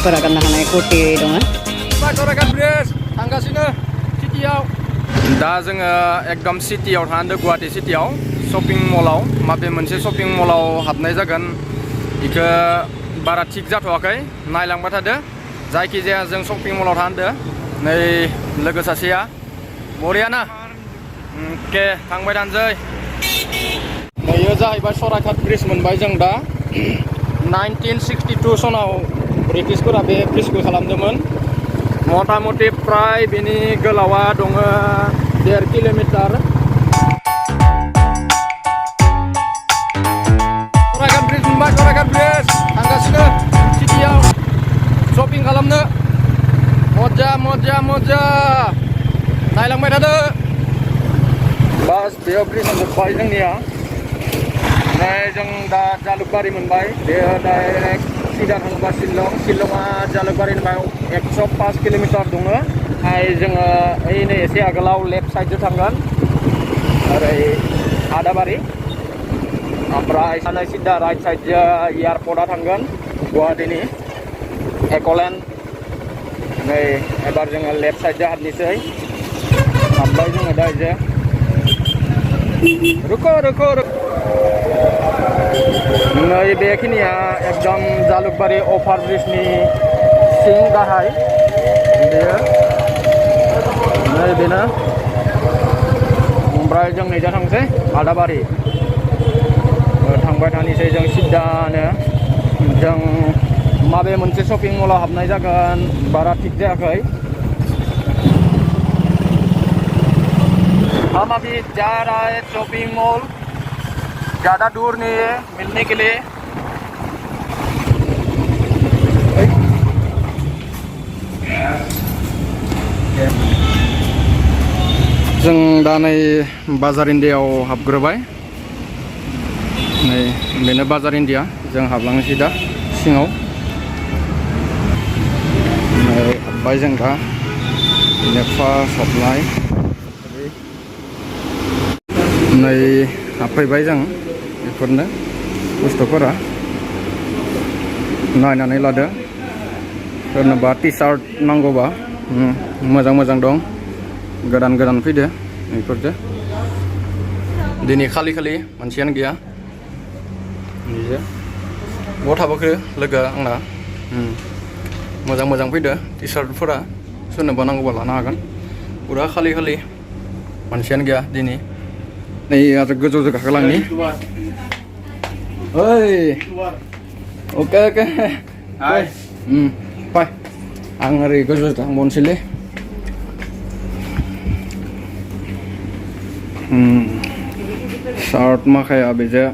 सिख्लाफोरा गाननो हानाय कुर्ति दङ। थांगासिनो सिटियाव दा जोङो एकदम सिटियाव थांदों गुवाहाटी सिटियाव शपिं मलाव माबे मोनसे शपिं मलाव हाबनाय जागोन बेखौ बारा थिग जाथ'वाखै नायलांबाय थादो जायखिजाया जों शपिं मलाव थांदों नै लोगो सासेया बरियाना के थांबाय थानोसै नैयो जाहैबाय सराइघाट ब्रिज मोनबाय जों दा 1962 सनाव ब्रिटिशफोरा बे ब्रिजखौ खालामदोंमोन मथा मथि प्राय बेनि गोलावा दङ 1.5 किल'मिटार सराइघाट ब्रिज मोनबाय सराइघाट ब्रिज थांगासिनो सिटियाव शपिं खालामनो मजा मजा मजा नायलांबाय थादो बास बेयाव ब्रिजआ जोब्बाय जोंनिया ओमफ्राय जों दा जालुकबारि मोनबाय बेयो डाइरेक्ट सिदा थांबा शिलंआ जालुकबारिनिफ्राय 105 किल'मिटार दङ ओमफ्राय जोङो ओइनै एसे आगोलाव लेफ्ट साइडजों थांगोन ओरै आदाबारि ओमफ्राय सानै सिदा राइट साइडजों एयारपर्टआ थांगोन गुवाहाटीनि एकलेन्ड नै एबार जोङो लेफ्ट साइडजों हाबनोसै हाबबाय जोङो दा इजे रुको रुको नै बेखिनिया एकदम जालुकबारि अभार ब्रिजनि सिं गाहाय बेयो नै बेनो ओमफ्राय जों नैजा थांसै आदाबारि थांबाय थानोसै जों सिदानो जों माबे मोनसे शपिं मलाव हाबनाय जागोन बारा थिग जायाखै हम अभी जा रहा है शॉपिंग मॉल ज़्यादा दूर नहीं है मिलने के लिए जों दा नै बाजार इन्डियाआव हाबग्रोबाय नै बेनो बाजार इन्डिया जों हाबलांनोसै दा सिङाव हाबबाय जों दा फार्स्ट हाबनाय नै हाबफैबाय जों बेफोरनो बुस्थुफोरा नायनानै लादो सोरनोबा टि सार्ट नांगौबा मोजां मोजां दं गोदान गोदान फैदो बेफोरजों दिनै खालि मानसियानो गैया निजे बहा थाबोखो लोगोआ आंना मोजां मोजां फैदो टि सार्टफोरा सोरनोबा नांगौबा लानो हागोन फुरा खालि मानसियानो गैया दिनै नै आरो गोजौजों गाखोलांनि ओइ अके अके हाय फाय आं ओरै गोजौजों थांबावनोसैलै सार्ट माखाया बेजों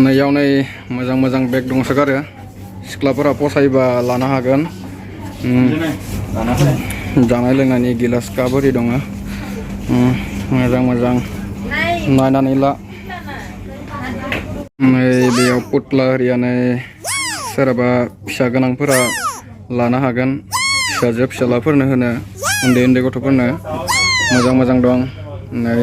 नैयाव नै मोजां मोजां बेग दंसोगारो सिख्लाफोरा फसायोबा लानो हागोन जानाय लोंनायनि गिलास काप ओरै दङ मोजां मोजां नायनानै ला नै बेयाव पुतला आरियानो सोरबा फिसा गोनांफोरा लानो हागोन फिसाजो फिसालाफोरनो होनो उन्दै उन्दै गथ'फोरनो मोजां मोजां दं नै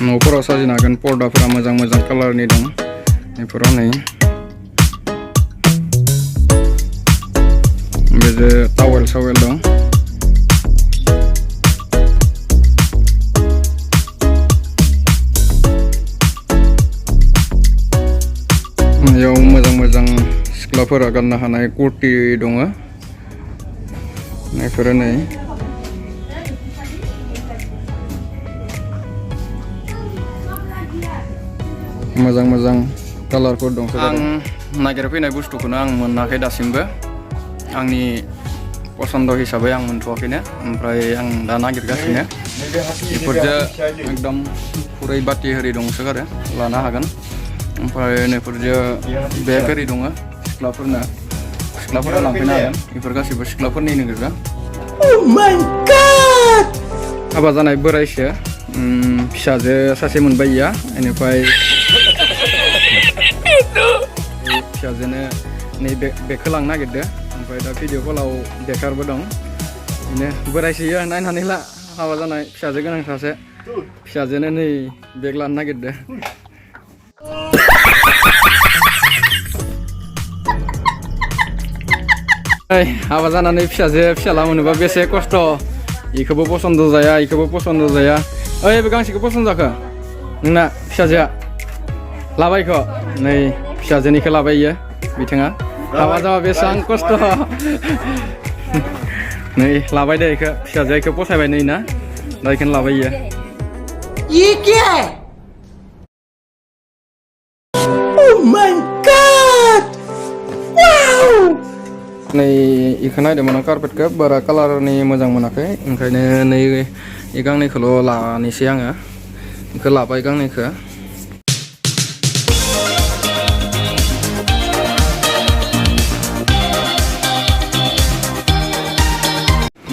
न'फोराव साजिनो हागोन पर्दाफोरा मोजां मोजां कालारनि दं बेफोराव नै बेजों टावेल सावेल दं बेयाव मोजां मोजां सिख्लाफोरा गाननो हानाय कुर्ति दङ बेफोरो नै मोजां मोजां कालारफोर दं आं नागिरफैनाय बुस्थुखौनो आं मोनाखै दासिमबो आंनि पसन्द हिसाबै आं मोनथ'वाखैनो ओमफ्राय आं दा नागिरगासिनो बेफोरजों एकदम खुरै बाथि होरि दंसोगारो लानो हागोन ओमफ्राय नैफोरजों बेग ओरि दङ सिख्लाफोरा लांफैनो हागोन बेफोर गासैबो सिख्लाफोरनिनो गोजा हाबा जानाय बोरायसो फिसाजो सासे मोनबाय इया बेनिफ्राय फिसाजोनो नै बेगखौ लांनो नागिरदो ओमफ्राय दा भिडिअ कलाव बेकारबो दं ini बोरायसोयो नायनानै ला हाबा जानाय फिसाजो गोनां सासे फिसाजोनो नै बेग लानो नागिरदों हाबा जानानै फिसाजो फिसाला मोनोबा बेसे खस्थ' इखौबो पसन्द जाया इखौबो पसन्द जाया ओइ बे गांसेखौ पसन्द जाखो नोंना फिसाजोआ लाबायखौ नै फिसाजोनिखौ लाबाय इयो बिथाङा हाबा जाबा बेसेबां खस्थ' नै लाबाय दे इखौ फिसाजोआ इखौ पसायबाय नै ना दा इखौनो लाबाय इयो ये क्या है? Oh my God! Wow! नै इखौ नायदोंमोन आं कार्पेटखौ बारा कालारनि मोजां मोनाखै ओंखायनो नै इ गांनैखौल' लानोसै आङो इखौ लाबाय गांनैखौ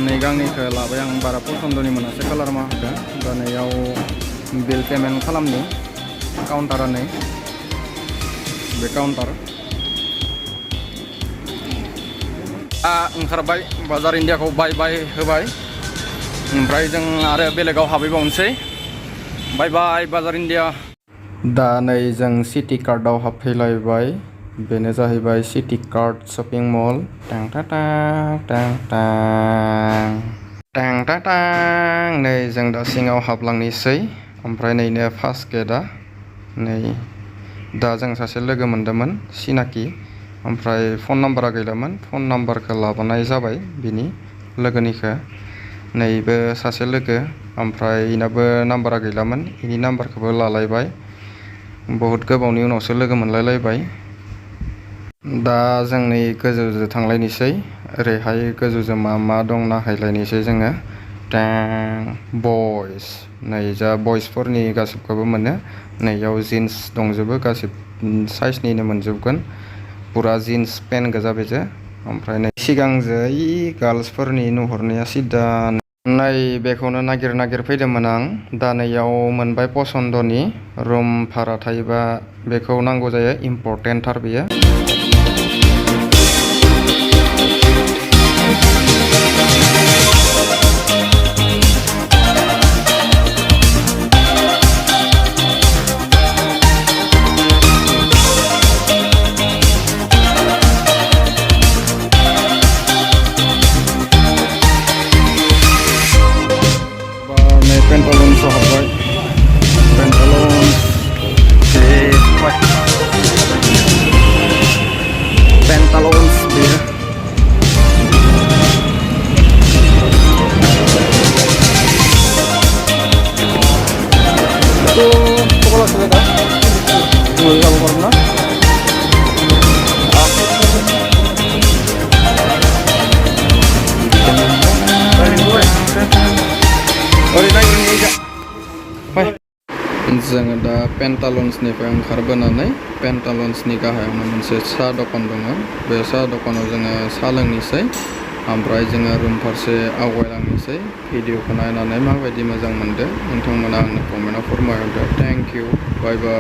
नै गांनैखौ लाबाय आं बारा पसन्दनि मोनासै कालार माखाखौ दा नैयाव बिल पेमेन्ट खालामनि काउन्टारा नै बे काउन्टार ओंखारबाय बाजार इन्डियाखौ बाय होबाय ओमफ्राय जों आरो बेलेगाव हाबहैबावनोसै बाय बाजार इन्डिया दा नै जों सिटि कार्टआव हाबफैलायबाय बेनो जाहैबाय सिटि कार्ट शपिं मल टां टां टां टां टां टां नै जों दा सिङाव हाबलांनोसै ओमफ्राय नैनो फार्स्ट गेटआ नै दा जों सासे लोगो मोन्दोंमोन सिनाकि ओमफ्राय फन नाम्बारा गैलामोन फन नाम्बारखौ लाबोनाय जाबाय बिनि लोगोनिखौ नैबो सासे लोगो ओमफ्राय इनाबो नाम्बारा गैलामोन इनि नाम्बारखौबो लालायबाय बहुद गोबावनि उनावसो लोगो मोनलायलायबाय दा जों नै गोजौजों थांलायनोसै ओरैहाय गोजौजों मा दं नायहैलायनोसै जोङो टां बयस नै जा बयसफोरनि गासिबखौबो मोनो नैयाव जिन्स दंजोबो गासिब साइजनिनो मोनजोबगोन पुरा जिन्स पेन्ट गोजा बेजो ओमफ्राय नै सिगांजो गार्ल्सफोरनि नुहुरनाया सिदा नै बेखौनो नागिर फैदोंमोन आं दा नैयाव मोनबाय पसन्दनि रुम भारा थायोबा बेखौ नांगौ जायो इम्पर्टेन्टथार बेयो पेन्टालन्स हाबबाय पेन्टालन्स पेन्टालन्स बेयो itu sekolah selesai mulai kamu pernah जोङो दा पेन्टालन्सनिफ्राय ओंखारबोनानै पेन्टालन्सनि गाहायावनो मोनसे साहा दखान दङ बे साहा दखानाव जोङो साहा लोंनोसै ओमफ्राय जोङो रुम फारसे आवगायलांनोसै भिडिअखौ नायनानै माबायदि मोजां मोनदों नोंथांमोना आंनो कमेन्टआव फोरमायहरदो थेंक इउ बाय बाय